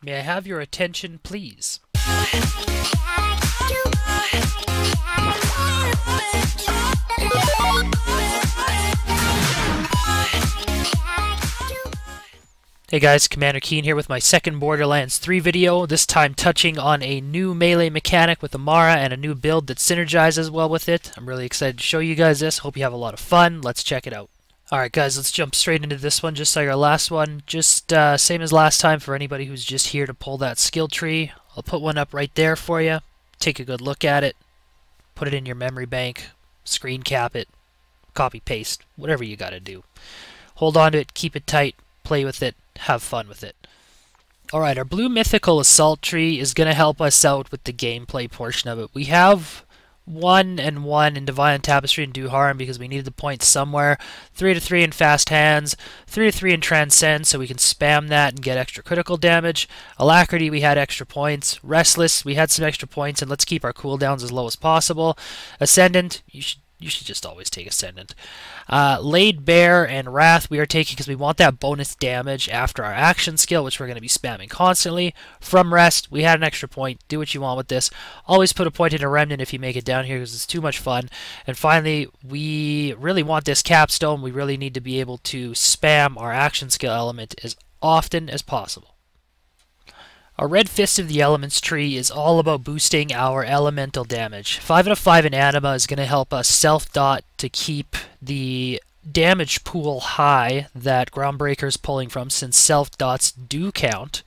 May I have your attention, please? Hey guys, Commander Keen here with my second Borderlands 3 video, this time touching on a new melee mechanic with Amara and a new build that synergizes well with it. I'm really excited to show you guys this. Hope you have a lot of fun. Let's check it out. Alright guys, let's jump straight into this one, just like our last one. Just same as last time for anybody who's just here to pull that skill tree. I'll put one up right there for you. Take a good look at it. Put it in your memory bank. Screen cap it. Copy paste. Whatever you gotta do. Hold on to it. Keep it tight. Play with it. Have fun with it. Alright, our blue mythical assault tree is going to help us out with the gameplay portion of it. We have 1 and 1 in Divine Tapestry and Do Harm because we needed the points somewhere. 3 to 3 in Fast Hands. 3 to 3 in Transcend so we can spam that and get extra critical damage. Alacrity, we had extra points. Restless, we had some extra points, and let's keep our cooldowns as low as possible. Ascendant, you should just always take Ascendant. Laid Bear and Wrath we are taking because we want that bonus damage after our action skill, which we're going to be spamming constantly. From Rest, we had an extra point. Do what you want with this. Always put a point in a Remnant if you make it down here because it's too much fun. And finally, we really want this Capstone. We really need to be able to spam our action skill element as often as possible. Our Red Fist of the Elements tree is all about boosting our elemental damage. 5 out of 5 in Anima is going to help us self-dot to keep the damage pool high that Groundbreaker is pulling from, since self-dots do count.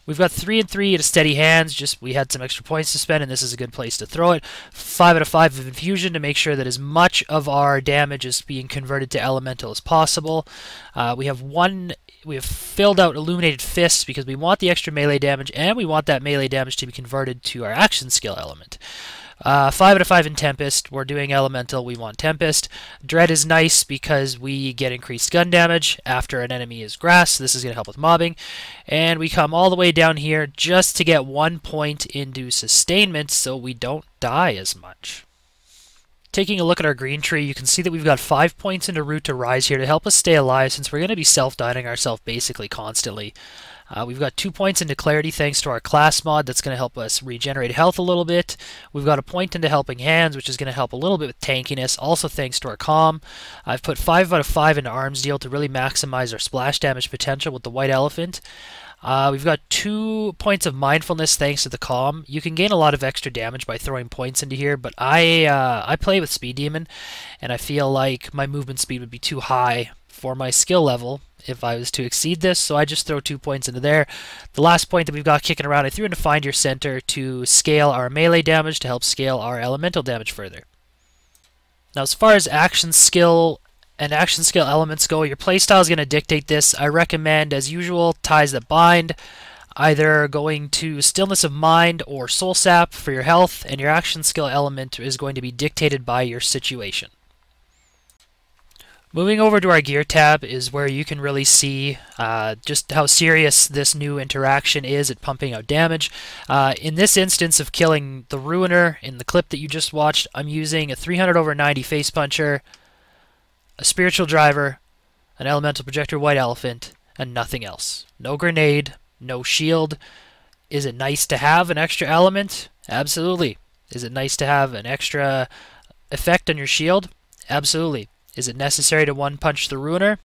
We've got 3 and 3 at a steady hands, just we had some extra points to spend and this is a good place to throw it. 5 out of 5 of Infusion to make sure that as much of our damage is being converted to elemental as possible. We have filled out Illuminated Fists because we want the extra melee damage and we want that melee damage to be converted to our action skill element. 5 out of 5 in Tempest. We're doing Elemental. We want Tempest. Dread is nice because we get increased gun damage after an enemy is grass. This is going to help with mobbing. And we come all the way down here just to get 1 point into Sustainment so we don't die as much. Taking a look at our green tree, you can see that we've got 5 points into Root to Rise here to help us stay alive since we're going to be self-dying ourselves basically constantly. We've got 2 points into Clarity thanks to our class mod that's going to help us regenerate health a little bit. We've got a point into Helping Hands, which is going to help a little bit with tankiness, also thanks to our Calm. I've put 5 out of 5 into Arms Deal to really maximize our splash damage potential with the White Elephant. We've got 2 points of Mindfulness thanks to the Calm. You can gain a lot of extra damage by throwing points into here, but I play with Speed Demon, and I feel like my movement speed would be too high for my skill level if I was to exceed this, so I just throw 2 points into there. The last point that we've got kicking around, I threw into Find Your Center to scale our melee damage to help scale our elemental damage further. Now as far as action skill and action skill elements go, your playstyle is going to dictate this. I recommend, as usual, Ties That Bind, either going to Stillness of Mind or Soul Sap for your health, and your action skill element is going to be dictated by your situation. Moving over to our gear tab is where you can really see just how serious this new interaction is at pumping out damage. In this instance of killing the Ruiner in the clip that you just watched, I'm using a 300/90 FacePuncher, a Spiritual Driver, an Elemental Projector White Elephant, and nothing else. No grenade, no shield. Is it nice to have an extra element? Absolutely. Is it nice to have an extra effect on your shield? Absolutely. Is it necessary to one-punch the Ruiner?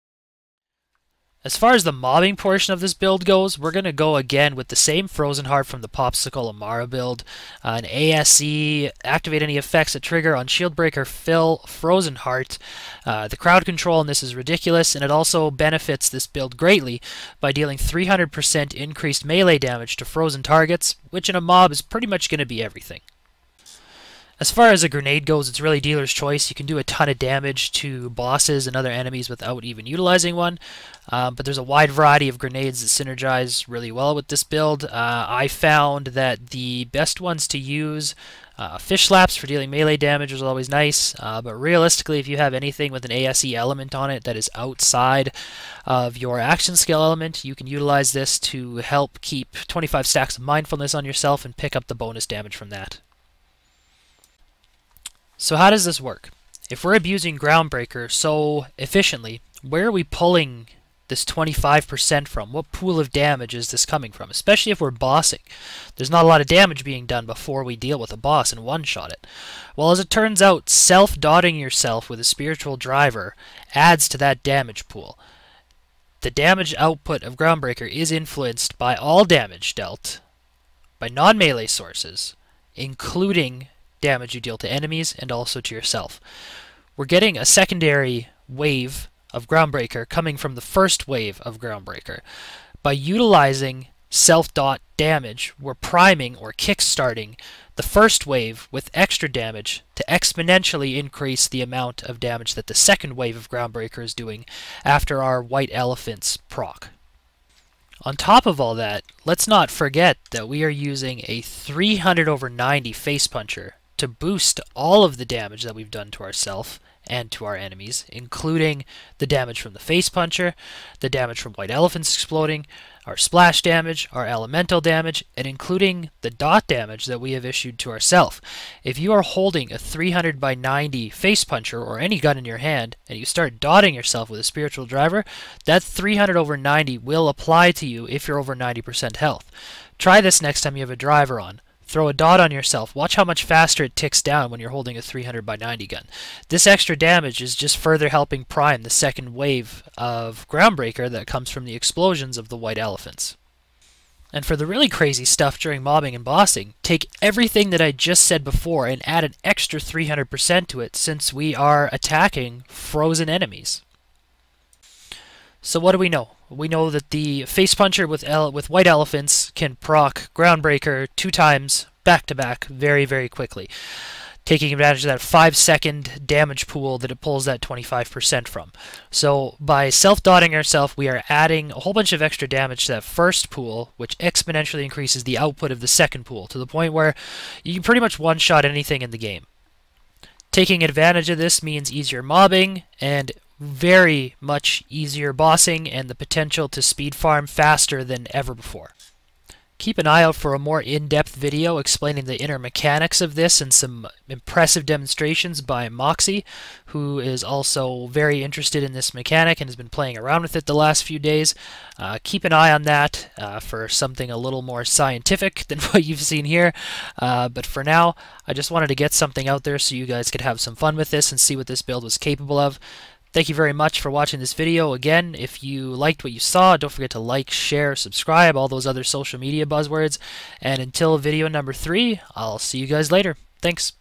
As far as the mobbing portion of this build goes, we're going to go again with the same Frozen Heart from the Popsicle Amara build. An ASE, activate any effects that trigger on Shieldbreaker Fill Frozen Heart. The crowd control in this is ridiculous, and it also benefits this build greatly by dealing 300% increased melee damage to frozen targets, which in a mob is pretty much going to be everything. As far as a grenade goes, it's really dealer's choice. You can do a ton of damage to bosses and other enemies without even utilizing one, but there's a wide variety of grenades that synergize really well with this build. I found that the best ones to use, Fish Slaps for dealing melee damage was always nice, but realistically if you have anything with an ASE element on it that is outside of your action skill element, you can utilize this to help keep 25 stacks of mindfulness on yourself and pick up the bonus damage from that. So how does this work? If we're abusing Groundbreaker so efficiently, where are we pulling this 25% from? What pool of damage is this coming from? Especially if we're bossing. There's not a lot of damage being done before we deal with a boss and one-shot it. Well, as it turns out, self-dotting yourself with a spiritual driver adds to that damage pool. The damage output of Groundbreaker is influenced by all damage dealt by non-melee sources, including damage you deal to enemies and also to yourself. We're getting a secondary wave of Groundbreaker coming from the first wave of Groundbreaker. By utilizing self-dot damage, we're priming or kickstarting the first wave with extra damage to exponentially increase the amount of damage that the second wave of Groundbreaker is doing after our White Elephant's proc. On top of all that, let's not forget that we are using a 300/90 FacePuncher to boost all of the damage that we've done to ourselves and to our enemies, including the damage from the FacePuncher, the damage from White Elephants exploding, our splash damage, our elemental damage, and including the dot damage that we have issued to ourselves. If you are holding a 300/90 FacePuncher or any gun in your hand, and you start dotting yourself with a spiritual driver, that 300/90 will apply to you if you're over 90% health. Try this next time you have a driver on. Throw a dot on yourself. Watch how much faster it ticks down when you're holding a 300/90 gun. This extra damage is just further helping prime the second wave of Groundbreaker that comes from the explosions of the White Elephants. And for the really crazy stuff during mobbing and bossing, take everything that I just said before and add an extra 300% to it, since we are attacking frozen enemies. So what do we know? We know that the FacePuncher with White Elephants can proc Groundbreaker 2 times back-to-back very, very quickly, taking advantage of that 5-second damage pool that it pulls that 25% from. So by self-dotting ourselves, we are adding a whole bunch of extra damage to that first pool, which exponentially increases the output of the second pool, to the point where you can pretty much one-shot anything in the game. Taking advantage of this means easier mobbing and very much easier bossing and the potential to speed farm faster than ever before. Keep an eye out for a more in-depth video explaining the inner mechanics of this and some impressive demonstrations by Moxsy, who is also very interested in this mechanic and has been playing around with it the last few days. Keep an eye on that for something a little more scientific than what you've seen here. But for now, I just wanted to get something out there so you guys could have some fun with this and see what this build was capable of. Thank you very much for watching this video. Again, if you liked what you saw, don't forget to like, share, subscribe, all those other social media buzzwords. And until video number 3, I'll see you guys later. Thanks.